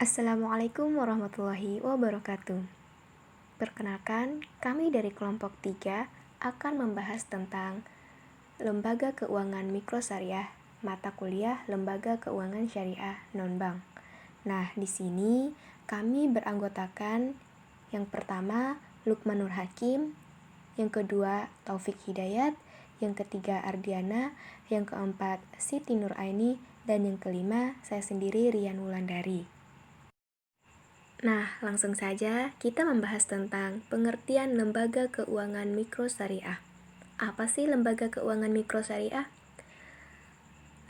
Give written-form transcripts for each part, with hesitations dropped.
Assalamualaikum warahmatullahi wabarakatuh. Perkenalkan, kami dari kelompok 3 akan membahas tentang Lembaga Keuangan Mikrosyariah, mata kuliah Lembaga Keuangan Syariah Non-Bank. Nah, di sini kami beranggotakan yang pertama Lukmanur Hakim, yang kedua Taufik Hidayat, yang ketiga Ardiana, yang keempat Siti Nuraini, dan yang kelima saya sendiri Rian Wulandari. Nah, langsung saja kita membahas tentang pengertian lembaga keuangan mikrosyariah. Apa sih lembaga keuangan mikrosyariah?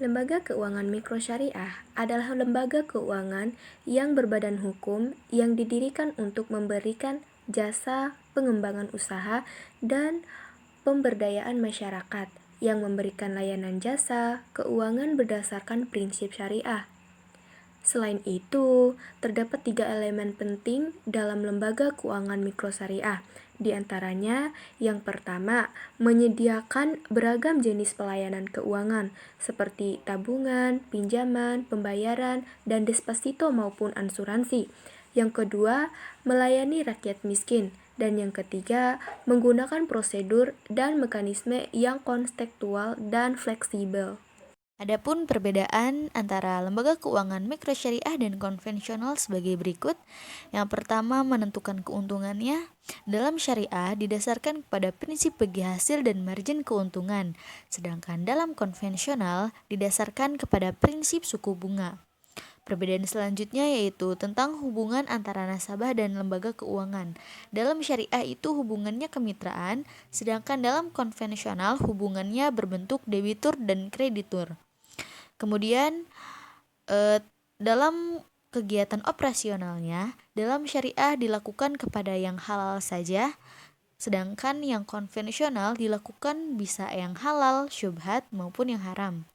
Lembaga keuangan mikrosyariah adalah lembaga keuangan yang berbadan hukum yang didirikan untuk memberikan jasa pengembangan usaha dan pemberdayaan masyarakat yang memberikan layanan jasa keuangan berdasarkan prinsip syariah. Selain itu, terdapat 3 elemen penting dalam lembaga keuangan mikrosyariah. Di antaranya, yang pertama, menyediakan beragam jenis pelayanan keuangan seperti tabungan, pinjaman, pembayaran, dan deposito maupun asuransi. Yang kedua, melayani rakyat miskin. Dan yang ketiga, menggunakan prosedur dan mekanisme yang konstekstual dan fleksibel. Adapun perbedaan antara lembaga keuangan mikrosyariah dan konvensional sebagai berikut. Yang pertama, menentukan keuntungannya. Dalam syariah didasarkan kepada prinsip bagi hasil dan margin keuntungan, sedangkan dalam konvensional didasarkan kepada prinsip suku bunga. Perbedaan selanjutnya yaitu tentang hubungan antara nasabah dan lembaga keuangan. Dalam syariah itu hubungannya kemitraan, sedangkan dalam konvensional hubungannya berbentuk debitur dan kreditur. Kemudian dalam kegiatan operasionalnya, dalam syariah dilakukan kepada yang halal saja, sedangkan yang konvensional dilakukan bisa yang halal, syubhat maupun yang haram.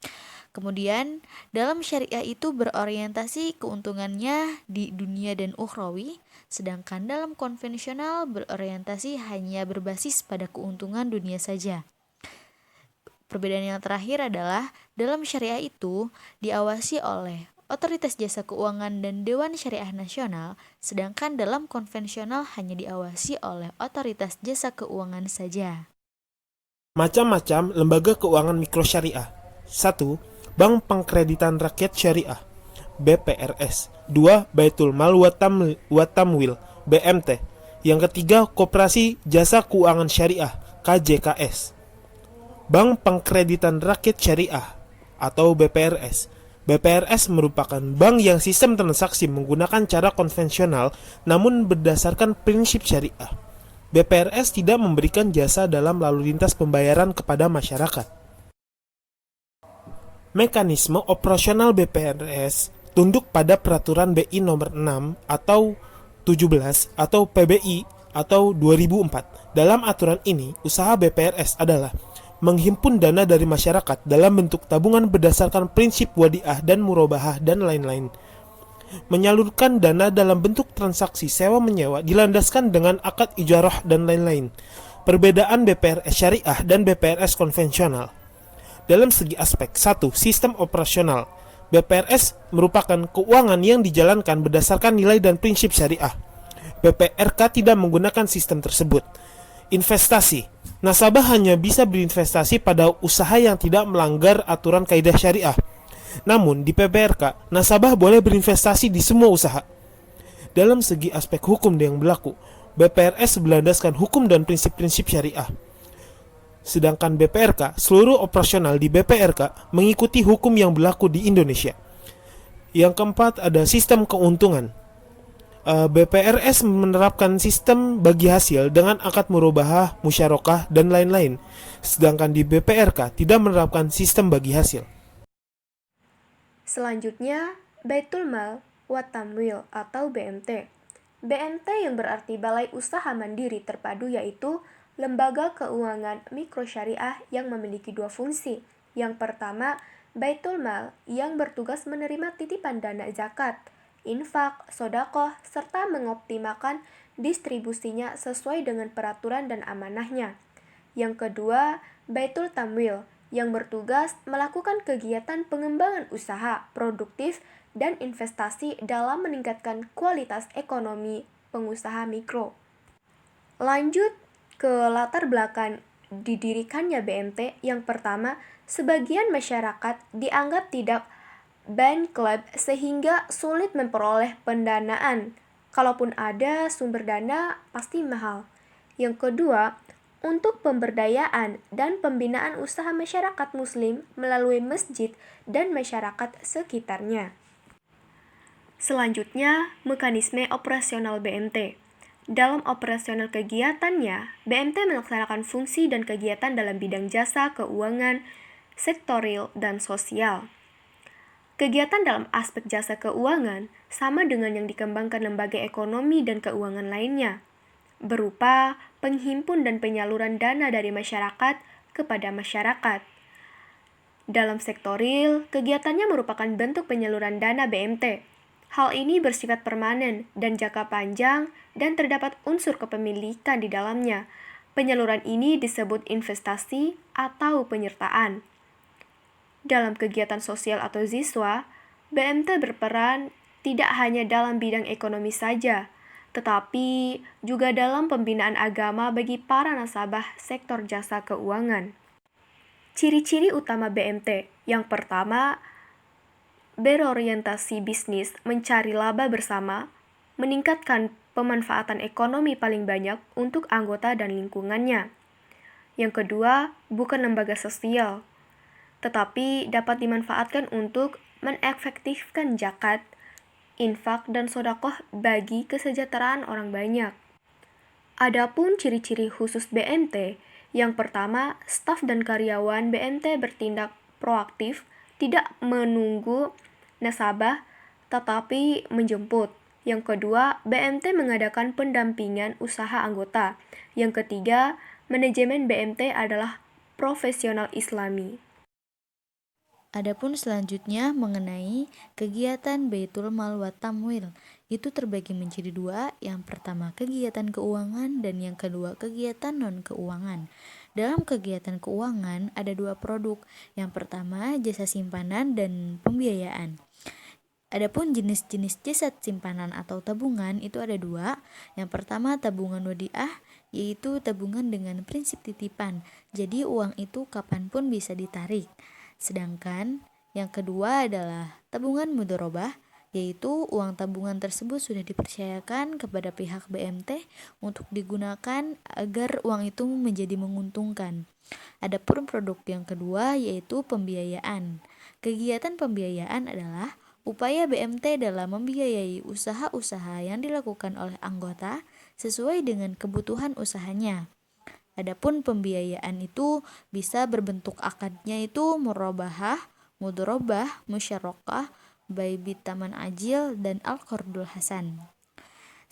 Kemudian dalam syariah itu berorientasi keuntungannya di dunia dan ukhrawi, sedangkan dalam konvensional berorientasi hanya berbasis pada keuntungan dunia saja. Perbedaan yang terakhir adalah dalam syariah itu diawasi oleh Otoritas Jasa Keuangan dan Dewan Syariah Nasional, sedangkan dalam konvensional hanya diawasi oleh Otoritas Jasa Keuangan saja. Macam-macam lembaga keuangan mikrosyariah. 1. Bank Pengkreditan Rakyat Syariah (BPRS). 2. Baitul Mal wa Tamwil (BMT). Yang ketiga, Koperasi Jasa Keuangan Syariah (KJKS). Bank Pengkreditan Rakyat Syariah atau BPRS. BPRS merupakan bank yang sistem transaksi menggunakan cara konvensional namun berdasarkan prinsip syariah. BPRS tidak memberikan jasa dalam lalu lintas pembayaran kepada masyarakat. Mekanisme operasional BPRS tunduk pada Peraturan BI Nomor 6 atau 17 atau PBI atau 2004. Dalam aturan ini, usaha BPRS adalah menghimpun dana dari masyarakat dalam bentuk tabungan berdasarkan prinsip wadiah dan murabahah dan lain-lain. Menyalurkan dana dalam bentuk transaksi sewa-menyewa dilandaskan dengan akad ijarah dan lain-lain. Perbedaan BPRS syariah dan BPRS konvensional. Dalam segi aspek, 1. Sistem operasional. BPRS merupakan keuangan yang dijalankan berdasarkan nilai dan prinsip syariah. BPRK tidak menggunakan sistem tersebut. Investasi. Nasabah hanya bisa berinvestasi pada usaha yang tidak melanggar aturan kaidah syariah. Namun di BPRK, nasabah boleh berinvestasi di semua usaha. Dalam segi aspek hukum yang berlaku, BPRS berlandaskan hukum dan prinsip-prinsip syariah. Sedangkan BPRK, seluruh operasional di BPRK mengikuti hukum yang berlaku di Indonesia. Yang keempat ada sistem keuntungan. BPRS menerapkan sistem bagi hasil dengan akad murabahah, musyarakah, dan lain-lain. Sedangkan di BPRK tidak menerapkan sistem bagi hasil. Selanjutnya, Baitul Mal wa Tamwil atau BMT. BMT yang berarti Balai Usaha Mandiri Terpadu yaitu lembaga keuangan mikrosyariah yang memiliki 2 fungsi. Yang pertama, Baitul Mal yang bertugas menerima titipan dana zakat, infak, sodakoh, serta mengoptimalkan distribusinya sesuai dengan peraturan dan amanahnya. Yang kedua, Baitul Tamwil yang bertugas melakukan kegiatan pengembangan usaha produktif dan investasi dalam meningkatkan kualitas ekonomi pengusaha mikro. Lanjut ke latar belakang didirikannya BMT. Yang pertama, sebagian masyarakat dianggap tidak bankrupt sehingga sulit memperoleh pendanaan. Kalaupun ada sumber dana, pasti mahal. Yang kedua, untuk pemberdayaan dan pembinaan usaha masyarakat Muslim melalui masjid dan masyarakat sekitarnya. Selanjutnya, mekanisme operasional BMT. Dalam operasional kegiatannya, BMT melaksanakan fungsi dan kegiatan dalam bidang jasa keuangan, sektorial, dan sosial. Kegiatan dalam aspek jasa keuangan sama dengan yang dikembangkan lembaga ekonomi dan keuangan lainnya, berupa penghimpun dan penyaluran dana dari masyarakat kepada masyarakat. Dalam sektoril, kegiatannya merupakan bentuk penyaluran dana BMT. Hal ini bersifat permanen dan jangka panjang dan terdapat unsur kepemilikan di dalamnya. Penyaluran ini disebut investasi atau penyertaan. Dalam kegiatan sosial atau ziswa, BMT berperan tidak hanya dalam bidang ekonomi saja, tetapi juga dalam pembinaan agama bagi para nasabah sektor jasa keuangan. Ciri-ciri utama BMT. Yang pertama, berorientasi bisnis, mencari laba bersama, meningkatkan pemanfaatan ekonomi paling banyak untuk anggota dan lingkungannya. Yang kedua, bukan lembaga sosial, tetapi dapat dimanfaatkan untuk mengefektifkan zakat, infak, dan sedekah bagi kesejahteraan orang banyak. Adapun ciri-ciri khusus BMT, yang pertama, staf dan karyawan BMT bertindak proaktif, tidak menunggu nasabah, tetapi menjemput. Yang kedua, BMT mengadakan pendampingan usaha anggota. Yang ketiga, manajemen BMT adalah profesional Islami. Adapun selanjutnya mengenai kegiatan Baitul Mal wa Tamwil, itu terbagi menjadi dua, yang pertama kegiatan keuangan dan yang kedua kegiatan non-keuangan. Dalam kegiatan keuangan ada dua produk, yang pertama jasa simpanan dan pembiayaan. Adapun jenis-jenis jasa simpanan atau tabungan itu ada dua. Yang pertama tabungan wadiah, yaitu tabungan dengan prinsip titipan, jadi uang itu kapanpun bisa ditarik. Sedangkan yang kedua adalah tabungan mudharabah, yaitu uang tabungan tersebut sudah dipercayakan kepada pihak BMT untuk digunakan agar uang itu menjadi menguntungkan. Adapun produk yang kedua yaitu pembiayaan. Kegiatan pembiayaan adalah upaya BMT dalam membiayai usaha-usaha yang dilakukan oleh anggota sesuai dengan kebutuhan usahanya. Adapun pembiayaan itu bisa berbentuk akadnya itu murabahah, mudharabah, musyarakah, baibit taman ajil, dan al-qardul hasan.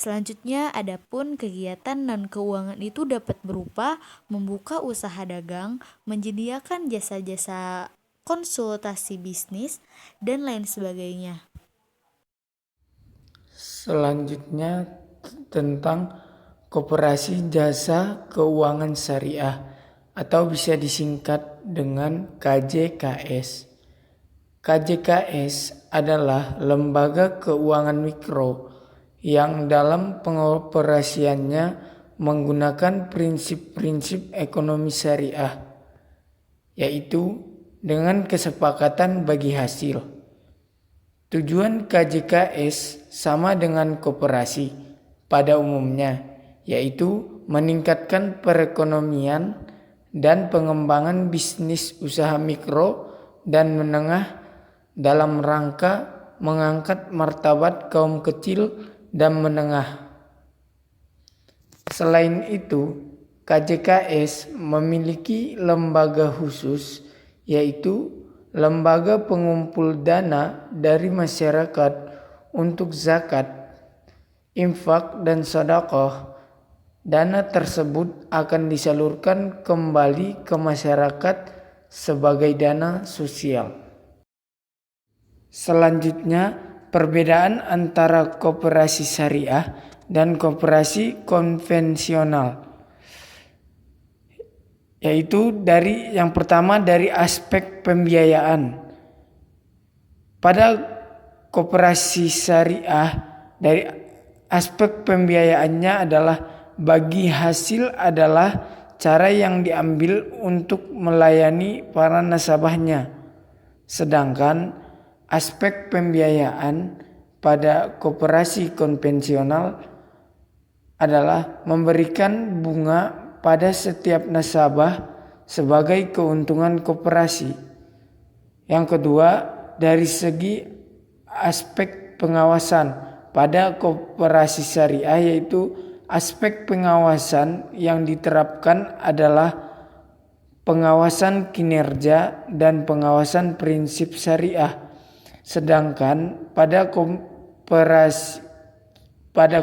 Selanjutnya, adapun kegiatan non-keuangan itu dapat berupa membuka usaha dagang, menyediakan jasa-jasa konsultasi bisnis, dan lain sebagainya. Selanjutnya tentang Koperasi Jasa Keuangan Syariah atau bisa disingkat dengan KJKS. KJKS adalah lembaga keuangan mikro yang dalam pengoperasiannya menggunakan prinsip-prinsip ekonomi syariah, yaitu dengan kesepakatan bagi hasil. Tujuan KJKS sama dengan koperasi pada umumnya, yaitu meningkatkan perekonomian dan pengembangan bisnis usaha mikro dan menengah dalam rangka mengangkat martabat kaum kecil dan menengah. Selain itu, KJKS memiliki lembaga khusus, yaitu lembaga pengumpul dana dari masyarakat untuk zakat, infak, dan sedekah. Dana tersebut akan disalurkan kembali ke masyarakat sebagai dana sosial. Selanjutnya, perbedaan antara koperasi syariah dan koperasi konvensional, yaitu yang pertama dari aspek pembiayaan. Pada koperasi syariah dari aspek pembiayaannya adalah bagi hasil adalah cara yang diambil untuk melayani para nasabahnya. Sedangkan aspek pembiayaan pada koperasi konvensional adalah memberikan bunga pada setiap nasabah sebagai keuntungan koperasi. Yang kedua, dari segi aspek pengawasan pada koperasi syariah, yaitu aspek pengawasan yang diterapkan adalah pengawasan kinerja dan pengawasan prinsip syariah. Sedangkan pada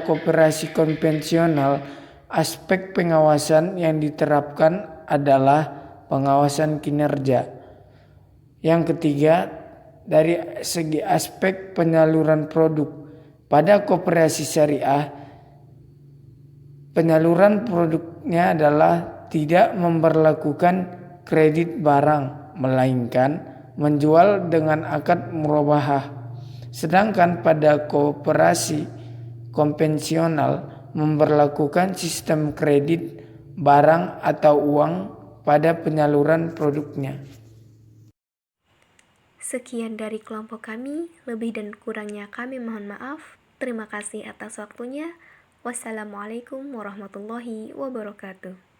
koperasi konvensional, aspek pengawasan yang diterapkan adalah pengawasan kinerja. Yang ketiga, dari segi aspek penyaluran produk. Pada koperasi syariah, penyaluran produknya adalah tidak memperlakukan kredit barang, melainkan menjual dengan akad murabahah. Sedangkan pada koperasi konvensional memperlakukan sistem kredit barang atau uang pada penyaluran produknya. Sekian dari kelompok kami, lebih dan kurangnya kami mohon maaf. Terima kasih atas waktunya. Wassalamualaikum warahmatullahi wabarakatuh.